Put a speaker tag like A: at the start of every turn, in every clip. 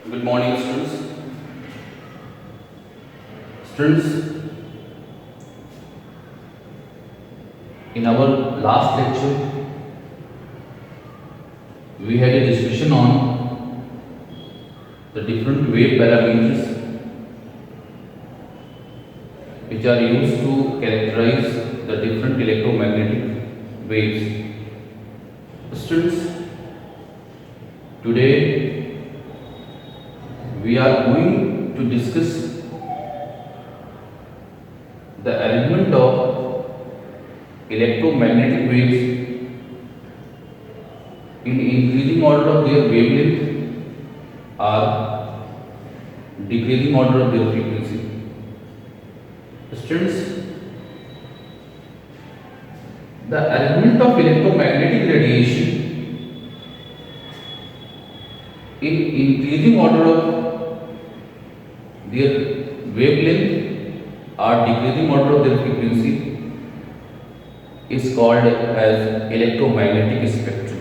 A: Good morning, students. Students, in our last lecture, we had a discussion on the different wave parameters which are used to characterize the different electromagnetic waves. Students, today we are going to discuss the arrangement of electromagnetic waves in increasing order of their wavelength or decreasing order of their frequency. Students, the arrangement of electromagnetic radiation in increasing order of their wavelength or decreasing order of their frequency is called as electromagnetic spectrum.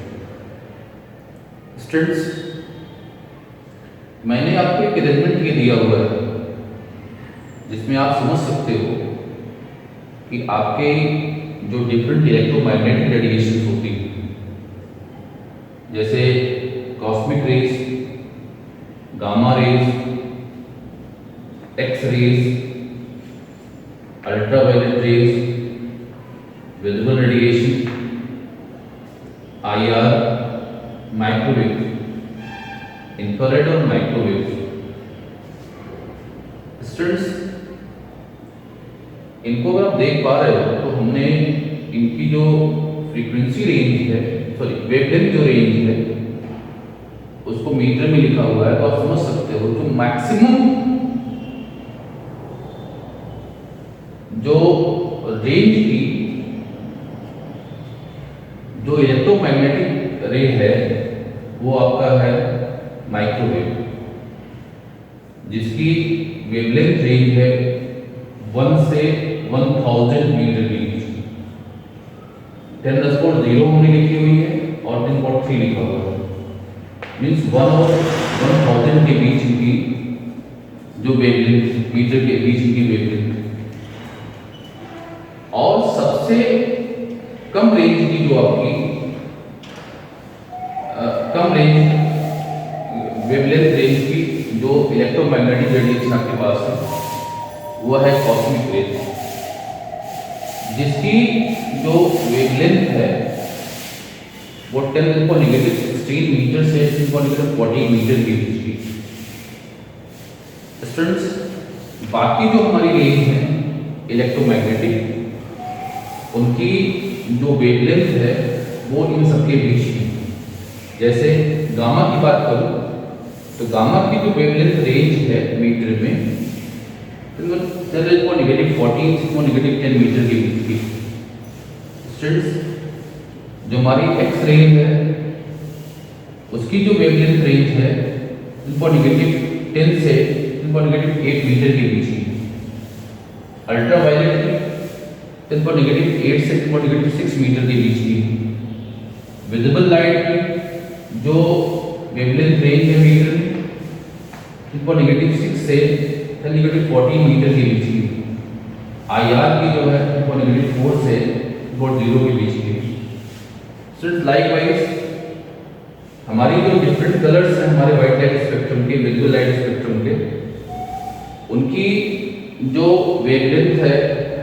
A: Students, मैंने आपको एक arrangement ये दिया हुआ है जिसमें आप समझ सकते हो कि आपके जो डिफरेंट इलेक्ट्रोमैग्नेटिक रेडिएशन होती हैं, जैसे cosmic rays, gamma rays, X rays, ultraviolet rays, visible radiation, IR, microwave, infrared और माइक्रोवेव। स्टूडेंट्स, इनको अगर आप देख पा रहे हो तो हमने इनकी जो फ्रीक्वेंसी रेंज है, सॉरी वेवलेंथ जो रेंज है, उसको मीटर में लिखा हुआ है, तो आप समझ सकते हो जो मैक्सिमम जो रेंज की जो इलेक्ट्रोमैग्नेटिक रे है वो आपका है माइक्रोवेव, जिसकी वेवलेंथ रेंज है 1 से 1000 मीटर के बीच। 10⁻0 हमने लिखी हुई है और 10⁻3 लिखा हुआ है, मीन्स 1 और 1000 के बीच इनकी जो वेवलेंथ, मीटर के बीच इनकी वेवलेंथ। और सबसे कम रेंज की जो आपकी कम रेंज वेवलेंथ रेंज की जो इलेक्ट्रोमैग्नेटिक रेडिएशन आपके पास है वो है कॉस्मिक रेज, जिसकी जो वेवलेंथ है वो 10⁻16 मीटर से 10⁻14 मीटर के बीच की। स्टूडेंट्स, बाकी जो हमारी रेंज है इलेक्ट्रोमैग्नेटिक, उनकी जो वेवलेंथ है वो इन सबके बीच की। जैसे गामा की बात करूं तो गामा की जो वेवलेंथ रेंज है मीटर में 10⁻14 से 10 मीटर के बीच की। स्टूडेंट्स, जो हमारी एक्स रेंज है उसकी जो वेवलेंथ रेंज है 10 से 10⁻8 मीटर के बीच की। अल्ट्रावायलेट की 10⁻8 से 10⁻6 मीटर के बीच की। विजिबल लाइट की जो वेवलेंथ रेंज है मीटर में 10⁻6 से 10⁻14 मीटर के बीच की। आईआर की जो है 10⁻4 से 0 के बीच की। स्टूडेंट्स, लाइकवाइज हमारी जो डिफरेंट कलर्स हैं हमारे वाइट लाइट स्पेक्ट्रम के, विजिबल लाइट स्पेक्ट्रम के, उनकी जो वेवलेंथ है,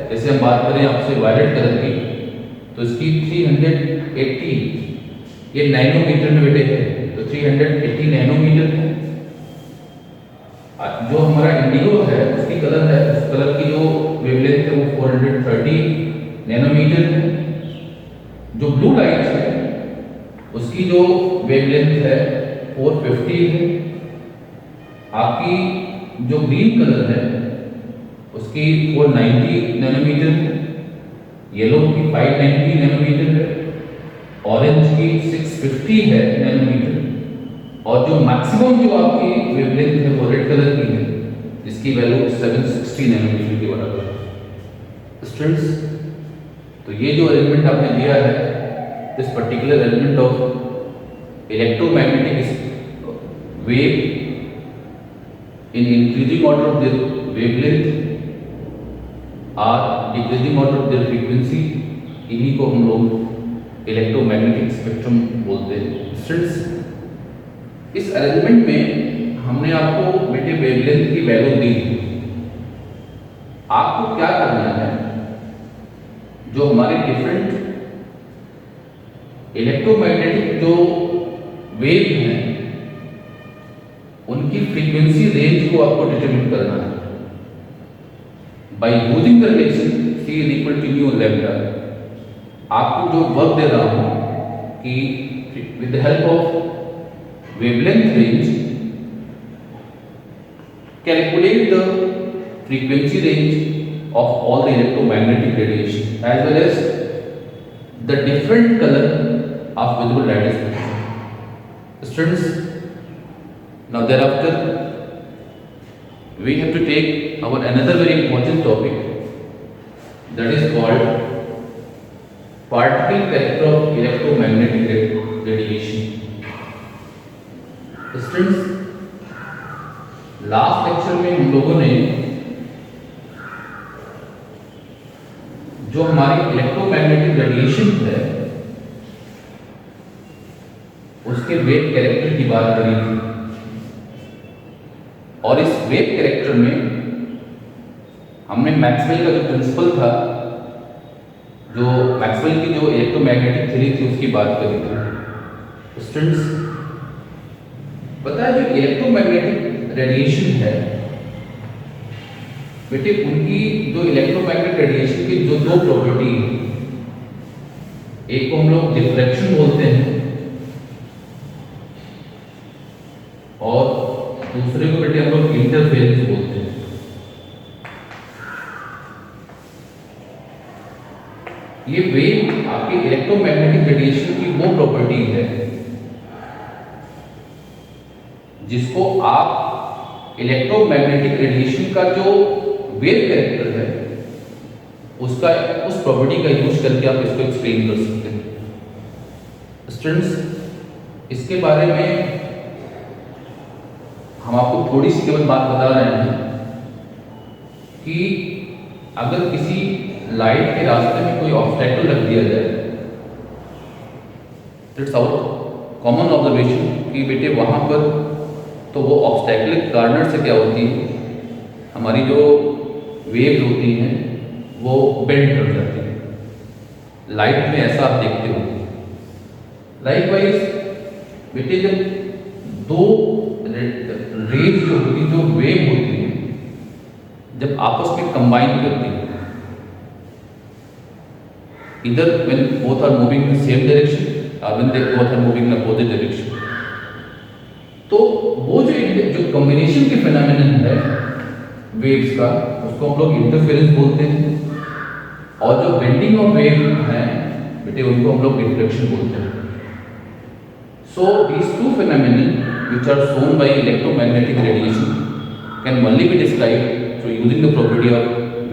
A: जैसे हम बात करें आपसे वायलेट कलर की, तो इसकी 380 ये नैनोमीटर में बेटे है, तो 380 नैनोमीटर है। जो हमारा इंडिगो है उसकी कलर है, उस कलर की जो वेवलेंथ है वो 430 नैनोमीटर है। जो ब्लू लाइट है उसकी जो वेवलेंथ है 450 है। आपकी जो ग्रीन कलर है उसकी 490 नैनोमीटर है। येलो की 590 नैनोमीटर है। ऑरेंज की 650 है नैनोमीटर। और जो मैक्सिमम जो आपकी वेवलेंथ है वो रेड कलर की है, जिसकी वैल्यू 760 नैनोमीटर के बराबर है। स्टूडेंट्स, तो ये जो अरेंजमेंट आपने दिया है, this particular arrangement of electromagnetic wave in increasing order of their wavelength or decreasing order of their frequency, इन्हीं को हम लोग इलेक्ट्रोमैग्नेटिक स्पेक्ट्रम बोलते हैं। स्टूडेंट्स, इस अरेंजमेंट में हमने आपको बेटे वेवलेंथ की वैल्यू दी। आपको क्या करना है, जो हमारे डिफरेंट इलेक्ट्रोमैग्नेटिक जो वेव हैं उनकी फ्रीक्वेंसी रेंज को आपको डिटरमिन करना है by using the relation C is equal to nu lambda. आपको जो वर्क दे रहा हूं कि with the help of wavelength range calculate the frequency range of all the electromagnetic radiation as well as the different colour of visible light spectrum. Students, now thereafter we have to take our another very important topic, that is called particle character of electromagnetic radiation. Students, last lecture में हम लोगों ने जो हमारी electromagnetic radiation है उसके wave character की बात करी थी, और इस वेव कैरेक्टर में हमने मैक्सवेल का जो प्रिंसिपल था, जो मैक्सवेल की जो इलेक्ट्रोमैग्नेटिक थ्योरी थी उसकी बात करी थी। स्टूडेंट्स, पता है जो इलेक्ट्रोमैग्नेटिक रेडिएशन है बेटे, उनकी जो इलेक्ट्रोमैग्नेटिक रेडिएशन की जो दो प्रॉपर्टी है, एक को हम लोग डिफ्रैक्शन बोलते हैं और दूसरे को बेटे हम लोग इंटरफेरेंस बोलते हैं। ये वेव आपके इलेक्ट्रोमैग्नेटिक रेडिएशन की वो प्रॉपर्टी है जिसको आप इलेक्ट्रोमैग्नेटिक रेडिएशन का जो वेव कैरेक्टर है उसका उस प्रॉपर्टी का यूज करके आप इसको एक्सप्लेन कर सकते हैं। स्टूडेंट्स, इसके बारे में हम आपको थोड़ी सी केवल बात बता रहे हैं कि अगर किसी लाइट के रास्ते में कोई ऑब्स्टैकल रख दिया जाए, इट्स आवर कॉमन ऑब्जर्वेशन कि बेटे वहाँ पर तो वो ऑब्स्टैकल कार्नर से क्या होती है, हमारी जो वेव होती हैं वो बेंड कर जाती है। लाइट में ऐसा आप देखते हो। लाइकवाइज बेटे जब दो रेज जो होती, जो वेव होती है, जब आपस में कंबाइन करती है, इधर when both are moving in same direction और when they both are moving in opposite direction, तो वो जो कॉम्बिनेशन के फिनोमेनन है वेव्स का, उसको हम लोग इंटरफेरेंस बोलते हैं, और जो बेंडिंग ऑफ वेव है बेटे उनको हम लोग डिफ्रैक्शन बोलते हैं। So these two phenomenon which are shown by electromagnetic radiation can only be described through using the property of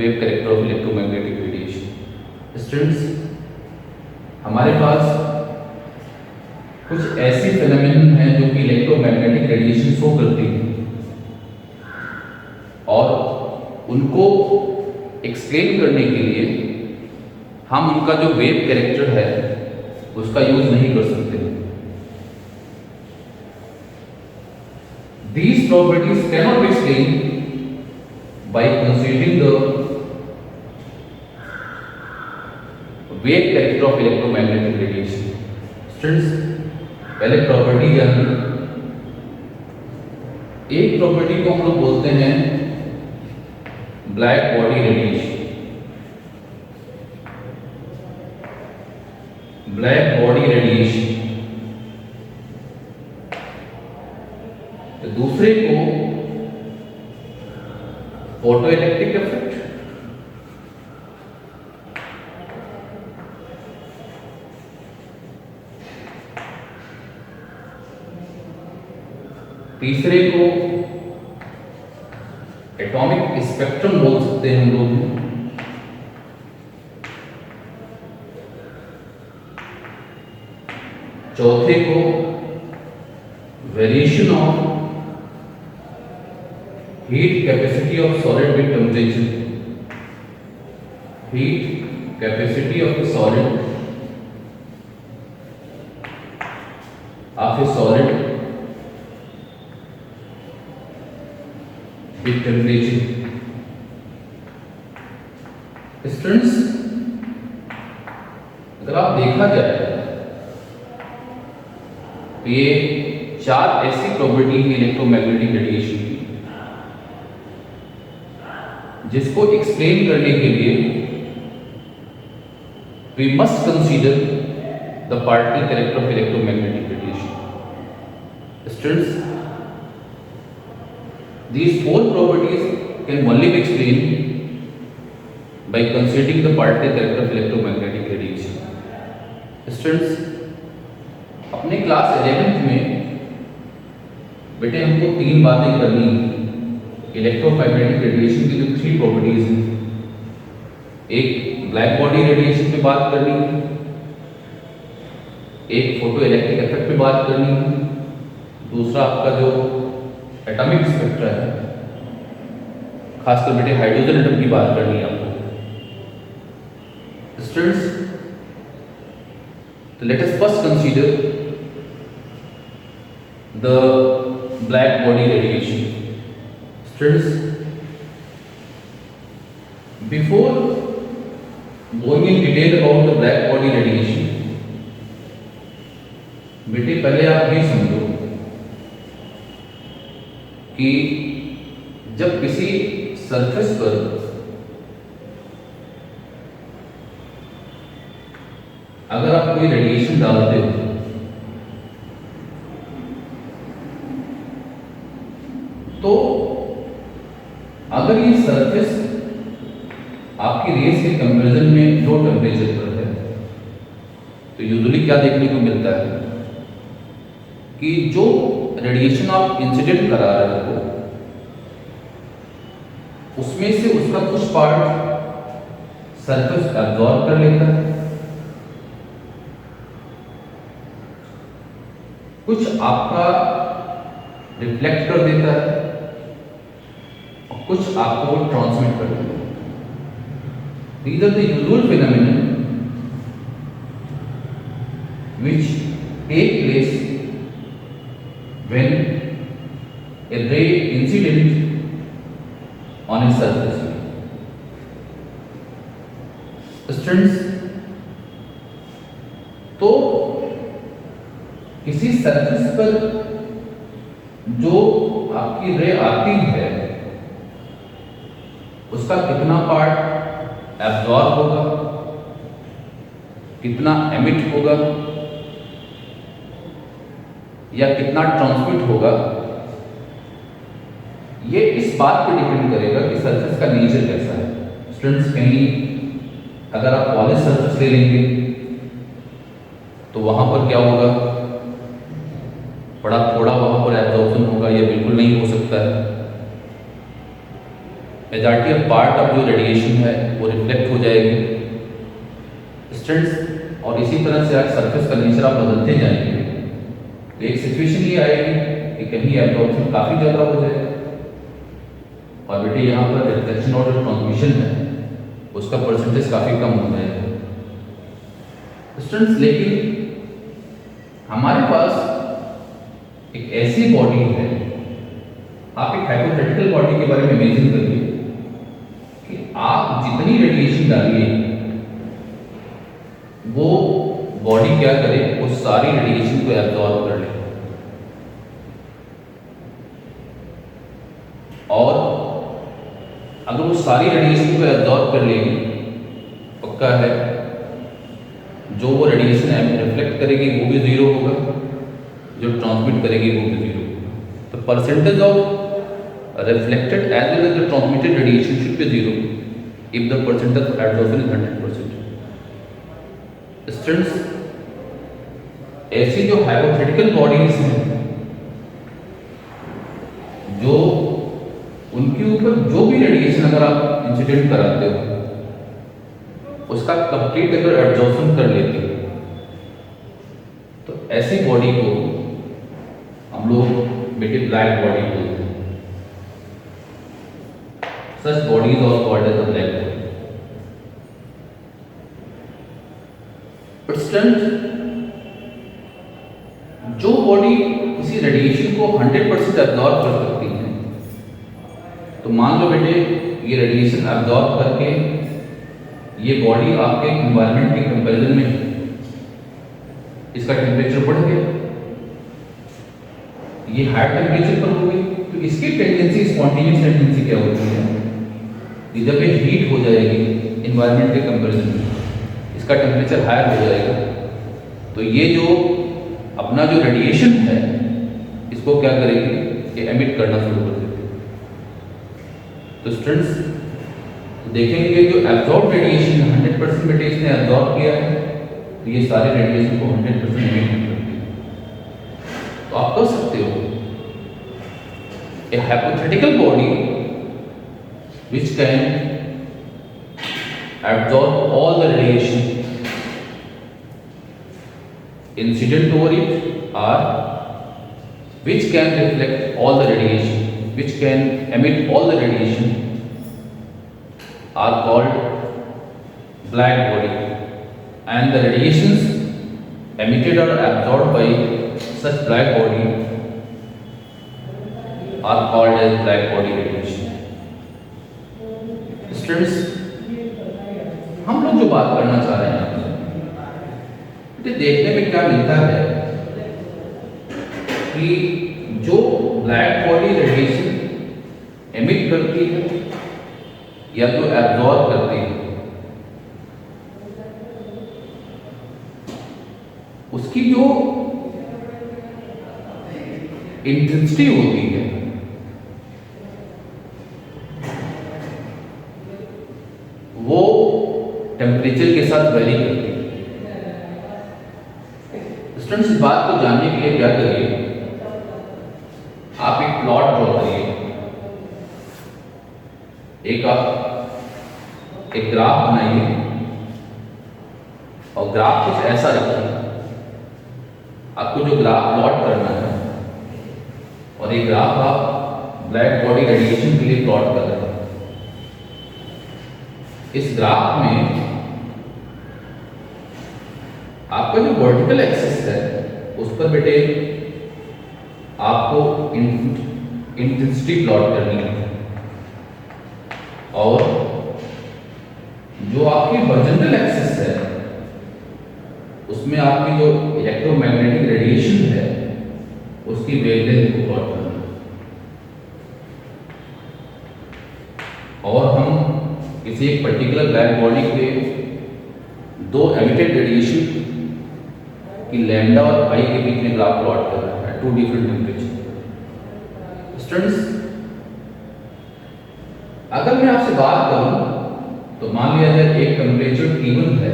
A: wave character of electromagnetic radiation. Students, हमारे पास कुछ ऐसी फिनोमेनन हैं जो कि इलेक्ट्रोमैग्नेटिक रेडिएशन शो करती हैं और उनको एक्सप्लेन करने के लिए हम उनका जो वेव कैरेक्टर है उसका यूज नहीं कर सकते। These properties cannot be explained by considering the wave character of electromagnetic radiation. Students, पहले प्रॉपर्टी जानिए। एक प्रॉपर्टी को हम लोग बोलते हैं black body radiation. Black body radiation. दूसरे को फोटोइलेक्ट्रिक इफेक्ट, तीसरे को एटॉमिक स्पेक्ट्रम बोल सकते हैं हम लोग, चौथे को variation of heat capacity of solid with temperature. Heat capacity of a solid with temperature. Students, अगर आप देखा जाए तो ये चार ऐसी प्रॉपर्टी है इलेक्ट्रोमैग्नेटिक रेडिएशन की जिसको एक्सप्लेन करने के लिए we must consider the particle character of electromagnetic radiation. Students, these four properties can only be explained by considering the particle character of electromagnetic radiation. Students, अपने क्लास 11th में बेटे हमको तीन बातें करनी इलेक्ट्रोमैग्नेटिक रेडिएशन की जो थ्री प्रॉपर्टीज हैं. एक ब्लैक बॉडी रेडिएशन पे बात करनी है, एक फोटो इलेक्ट्रिक इफेक्ट पे बात करनी है, दूसरा आपका जो एटॉमिक स्पेक्ट्रा है, खासकर बेटे हाइड्रोजन एटम की बात करनी है आपको. Students, so let us first consider the black body radiation. Students, before going in detail about the black body radiation, बेटे पहले आप ये समझो कि जब किसी सरफेस पर अगर आप कोई रेडिएशन डालते हो तो अगर ये सरफेस आपकी रेस के कंपैरिजन में लो टेम्परेचर पर है तो यूजुअली क्या देखने को मिलता है कि जो रेडिएशन आप इंसिडेंट करा रहे हो उसमें से उसका कुछ पार्ट सरफेस एब्जॉर्ब कर लेता है, कुछ आपका रिफ्लेक्ट कर देता है और कुछ आपको ट्रांसमिट कर देता है. These are the usual phenomena which take place when a ray incident on a surface. Students, तो किसी सरफेस पर जो आपकी रे आती है उसका कितना पार्ट एब्जॉर्ब होगा, कितना एमिट होगा या कितना ट्रांसमिट होगा, ये इस बात पे डिपेंड करेगा कि सरफेस का नेचर कैसा है. स्टूडेंट्स, कहीं अगर आप पॉलिश सरफेस ले लेंगे तो वहां पर क्या होगा, बड़ा थोड़ा वहाँ पर एब्जॉर्प्शन होगा या बिल्कुल नहीं हो सकता है. मेजॉरिटी ऑफ पार्ट ऑफ जो रेडिएशन है वो रिफ्लेक्ट हो जाएगी. स्टूडेंट्स, और इसी तरह से आज सरफेस का नेचर आप बदलते जाएंगे तो एक सिचुएशन ये आएगी कि कहीं एब्जॉर्प्शन काफ़ी ज़्यादा हो जाएगा और बेटे यहाँ पर रिफ्लेक्शन और जो ट्रांसमिशन है उसका परसेंटेज काफ़ी कम हो जाएगा. स्टूडेंट्स, लेकिन हमारे पास एक ऐसी बॉडी है, आप एक हाइपोथेटिकल बॉडी के बारे में इमेजिन करिए कि आप जितनी रेडिएशन डालिए वो बॉडी क्या करे, वो सारी रेडिएशन को एब्जॉर्ब कर ले और अगर वो सारी रेडिएशन को एब्जॉर्ब कर लेगी पक्का है जो वो रेडिएशन रिफ्लेक्ट करेगी वो भी जीरो होगा, जो ट्रांसमिट करेगी वो भी जीरो होगा. तो percentage of reflected as well as the transmitted radiation should be zero if the percentage of absorption is 100%. Students, ऐसी जो हाइपोथेटिकल बॉडीज हैं जो उनके ऊपर जो भी रेडिएशन अगर आप इंसिडेंट कराते हो उसका कंप्लीट अगर एब्जॉर्प्शन कर लेते हो तो ऐसी बॉडी को हम लोग बेटे ब्लैक बॉडी बोलते हैं. Such body is also called as the black body. But students, जो बॉडी किसी रेडिएशन को 100% एब्जॉर्ब कर सकती है, तो मान लो बेटे ये रेडिएशन एब्जॉर्ब करके ये बॉडी आपके एनवायरनमेंट के कंपैरिजन में इसका टेम्परेचर बढ़ गया, ये हाई टेम्परेचर पर हो गई, तो इसकी टेंडेंसी, स्पॉन्टेनियस टेंडेंसी क्या होती है कि जब ये हीट हो जाएगी एनवायरनमेंट के कंपैरिजन में, इसका टेम्परेचर हायर हो जाएगा, तो ये जो अपना जो रेडिएशन है इसको क्या करेगी, ये एमिट करना शुरू कर देगी। तो स्टूडेंट्स देखेंगे जो एब्जॉर्ब रेडिएशन 100% बेटे इसने एब्जॉर्ब किया है, तो ये सारे रेडिएशन को 100% एमिट करती है। तो आप कर सकते हो ए hypothetical body which can absorb all the radiation incident over it, or which can reflect all the radiation, which can emit all the radiation, are called black body, and the radiations emitted or absorbed by such black body are called as black body radiation. Students, हम लोग जो बात करना चाह रहे हैं आपसे, देखने में क्या मिलता है कि जो ब्लैक बॉडी रेडिएशन एमिट करती है या तो एब्जॉर्ब करती है, उसकी जो इंटेंसिटी होती है वो टेम्परेचर के साथ वेरी करती है। स्टूडेंट्स, इस बात को जानने के लिए क्या करिए, आप एक प्लॉट ड्रॉ करिए, एक ग्राफ बनाइए और ग्राफ कुछ ऐसा रखिए। आपको जो ग्राफ प्लॉट करना है और एक ग्राफ आप ब्लैक बॉडी रेडिएशन के लिए प्लॉट कर रहे हैं। इस ग्राफ में आपका जो वर्टिकल एक्सिस है उस पर बेटे आपको इंटेंसिटी प्लॉट करनी है, और जो आपकी हॉरिजॉन्टल एक्सिस है उसमें आपकी जो इलेक्ट्रोमैग्नेटिक रेडिएशन है उसकी वेवलेंथ को प्लॉट करना है। और हम किसी एक पर्टिकुलर ब्लैक बॉडी के दो एमिटेड रेडिएशन की लैम्डा और आई के बीच में ग्राफ प्लॉट कर रहा है, टू डिफरेंट टेम्परेचर। स्टूडेंट्स, अगर मैं आपसे बात करूं तो मान लिया जाए एक टेम्परेचर T1 है,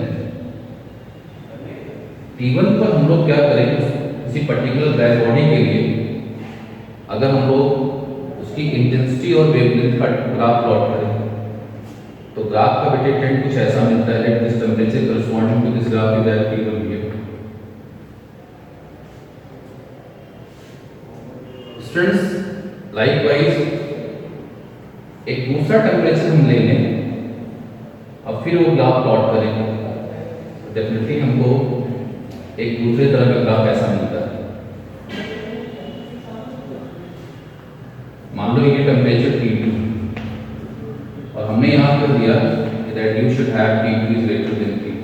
A: T1 पर हम लोग क्या करेंगे, किसी पर्टिकुलर ब्लैक बॉडी के लिए अगर हम लोग उसकी इंटेंसिटी और वेवलेंथ का ग्राफ प्लॉट करें तो ग्राफ का बेटे ट्रेंड कुछ ऐसा मिलता है, let this temperature corresponding to this graph is at T1 here। स्टूडेंट्स, लाइकवाइज एक दूसरा टेम्परेचर हम ले लें और फिर वो ग्राफ प्लॉट करेंगे, तो डेफिनेटली हमको एक दूसरे तरह का ग्राफ ऐसा मिलता है। मान लो ये टेम्परेचर T2 और हमने यहां कर दिया that you should have T2 is greater than T1।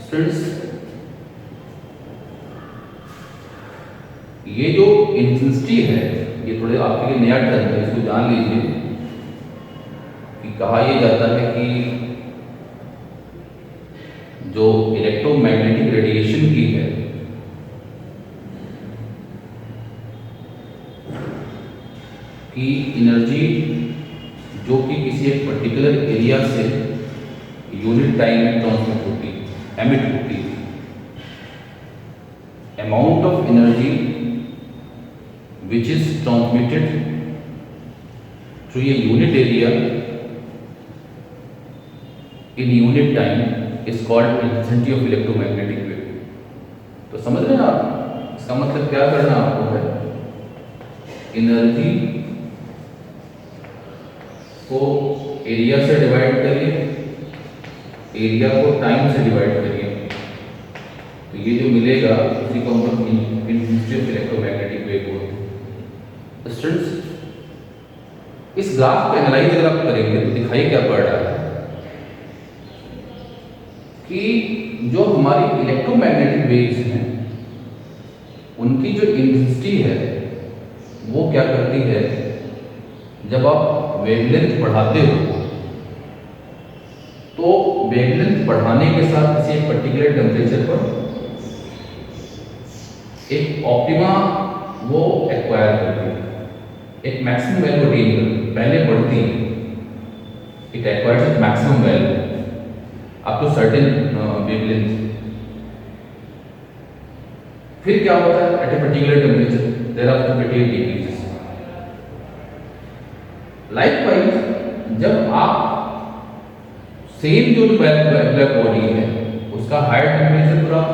A: Students, ये जो इंटेंसिटी है ये थोड़े आपके लिए नया टर्म है, इसको जान लीजिए कि कहा यह जाता है कि जो इलेक्ट्रोमैग्नेटिक रेडिएशन की है की एनर्जी जो कि किसी एक पर्टिकुलर एरिया से यूनिट टाइम में ट्रांसमिट होती है, एमिट होती है, amount of energy which is transmitted through a unit area in unit time is called intensity of electromagnetic wave. तो समझ रहे हैं आप, इसका मतलब क्या करना आपको है, एनर्जी को एरिया से डिवाइड करिए, एरिया को टाइम से डिवाइड करिए, तो ये जो मिलेगा उसी को हम लोग इंटेंसिटी ऑफ इलेक्ट्रोमैग्नेटिक वेव बोलते हैं। स्टूडेंट्स, इस ग्राफ को एनालाइज अगर आप करेंगे तो दिखाई क्या पड़ रहा है कि जो हमारी इलेक्ट्रोमैग्नेटिक वेव्स हैं उनकी जो इंटेंसिटी है वो क्या करती है, जब आप वेवलेंथ बढ़ाते हो तो वेवलेंथ बढ़ाने के साथ किसी एक पर्टिकुलर टेम्परेचर पर एक ऑप्टिमा वो एक्वायर करती है, एक मैक्सिमम वैल्यू अटेन करती है, पहले बढ़ती है, it acquires at maximum value up to certain wavelength. फिर क्या होता है, at a particular temperature there are it decreases. Likewise जब आप सेम जो ब्लैक बॉडी है उसका हायर टेम्परेचर पर आप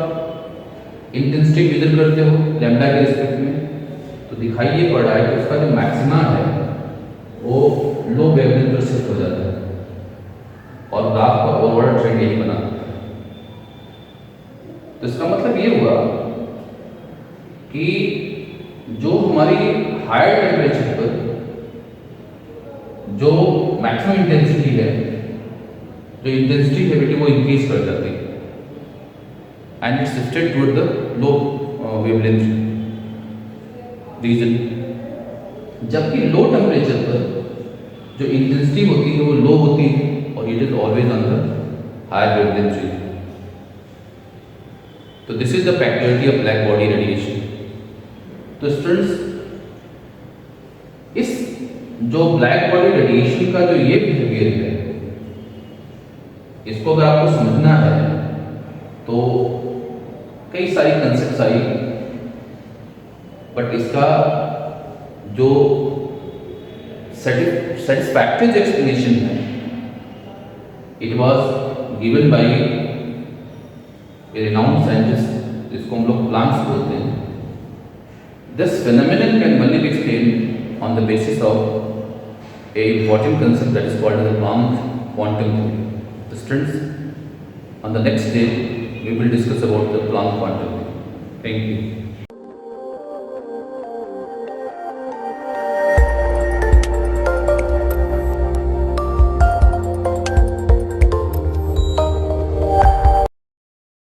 A: इंटेंसिटी मेजर करते हो लैम्डा के रिस्पेक्ट में, तो दिखाई ये पड़ रहा है कि उसका जो मैक्सिमा है वो लो वेवलेंथ पर शिफ्ट हो जाता है और ग्राफ का ओवरऑल ट्रेंड यही बना। तो इसका मतलब ये हुआ कि जो हमारी हायर टेम्परेचर पर जो मैक्सिमम इंटेंसिटी है, जो इंटेंसिटी है बेटी वो इंक्रीज कर जाती है and it's shifted toward the low wavelength region. जबकि लो टेम्परेचर पर जो इंटेंसिटी होती है वो लो होती है और it is always on the higher wavelength region. तो this is the peculiarity of black body radiation. तो स्टूडेंट्स, इस जो ब्लैक बॉडी रेडिएशन का जो ये बिहेवियर है इसको अगर आपको समझना है तो कई सारी कंसेप्ट्स आई, बट इसका जो satisfactory explanation है it was given by a renowned scientist जिसको हम लोग प्लांक्स बोलते हैं। This phenomenon can only be explained on the basis of a important concept that is called as the Planck quantum theory. The students, on the next day we will discuss about the Planck quantum theory. Thank you.